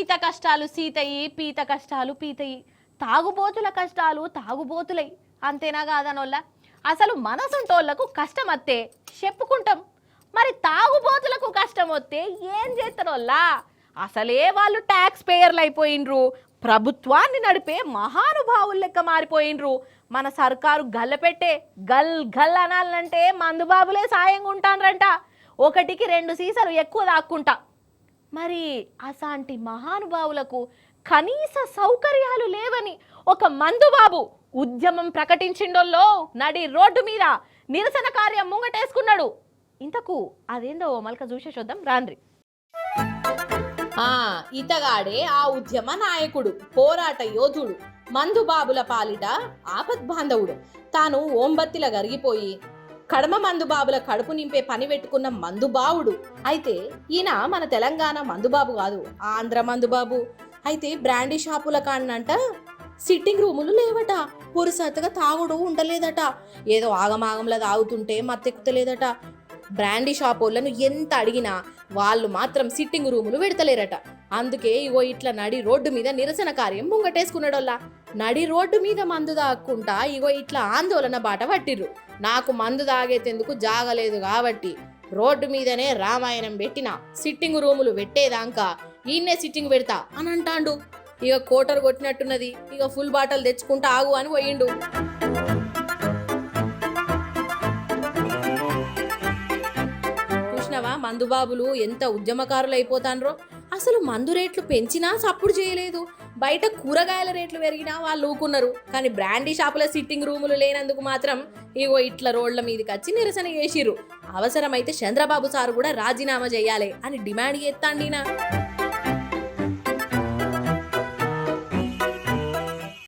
సీత కష్టాలు సీతయి, పీత కష్టాలు పీతయి. తాగుబోతుల కష్టాలు తాగుబోతులై. అంతేనా కాదనోళ్ళ? అసలు మనసుంటోళ్లకు కష్టం వస్తే చెప్పుకుంటాం, మరి తాగుబోతులకు కష్టం వస్తే ఏం చేస్తారోళ్ళా? అసలే వాళ్ళు ట్యాక్స్ పేయర్లు అయిపోయినరు, ప్రభుత్వాన్ని నడిపే మహానుభావులు లెక్క మారిపోయినరు. మన సర్కారు గల్లపెట్టే గల్ గల్ అనాలంటే మందుబాబులే సాయంగా ఉంటాన్రంట. ఒకటికి 2 సీసాలు ఎక్కువ దాక్కుంటా. మరి అసాంటి మహానుభావులకు కనీస సౌకర్యాలు లేవని ఒక మందుబాబు ఉద్యమం ప్రకటించిండోల్లో నడి రోడ్డు మీద నిరసన కార్యం ముంగటేసుకున్నాడు. ఇంతకు అదేందో మల్క చూసేసొద్దాం రాండ్రి. ఇతగాడే ఆ ఉద్యమ నాయకుడు, పోరాట యోధుడు, మందుబాబుల పాలిట ఆపద్బాంధవుడు. తాను ఓంబత్తిల గరిగిపోయి కడమ మందుబాబుల కడుపు నింపే పని పెట్టుకున్న మందుబావుడు. అయితే ఈయన మన తెలంగాణ మందుబాబు కాదు, ఆంధ్ర మందుబాబు. అయితే బ్రాండీ షాపుల కాడనంట సిట్టింగ్ రూములు లేవట, పురుసతగా తాగుడు ఉండలేదట, ఏదో ఆగమాగంలా తాగుతుంటే మత్తెక్కుతలేదట. బ్రాండీ షాప్ వాళ్ళను ఎంత అడిగినా వాళ్ళు మాత్రం సిట్టింగ్ రూములు పెడతలేరట. అందుకే ఇగో ఇట్లా నడి రోడ్డు మీద నిరసన కార్యం ముంగటేసుకున్నాడోల్లా. నడి రోడ్డు మీద మందు తాక్కుంటా ఇగో ఇట్లా ఆందోళన బాట పట్టిర్రు. నాకు మందు తాగేందుకు జాగలేదు కాబట్టి రోడ్డు మీదనే రామాయణం పెట్టిన, సిట్టింగ్ రూములు పెట్టేదాకా ఈయన్నే సిట్టింగ్ పెడతా అని అంటాండు. ఇక కోటర్ కొట్టినట్టున్నది, ఇక ఫుల్ బాటలు తెచ్చుకుంటా ఆగు అని పోయిండు. చూసినవా మందుబాబులు ఎంత ఉద్యమకారులు అయిపోతాన్రో. అసలు మందు రేట్లు పెంచినా సప్పుడు చేయలేదు, బయట కూరగాయల రేట్లు పెరిగినా వాళ్ళు ఊకున్నారు. కానీ బ్రాండీ షాపుల సిట్టింగ్ రూములు లేనందుకు మాత్రం ఇగో ఇట్లా రోడ్ల మీదకి వచ్చి నిరసన చేసిర్రు. అవసరమైతే చంద్రబాబు సారు కూడా రాజీనామా చేయాలి అని డిమాండ్ చేస్తాండినా.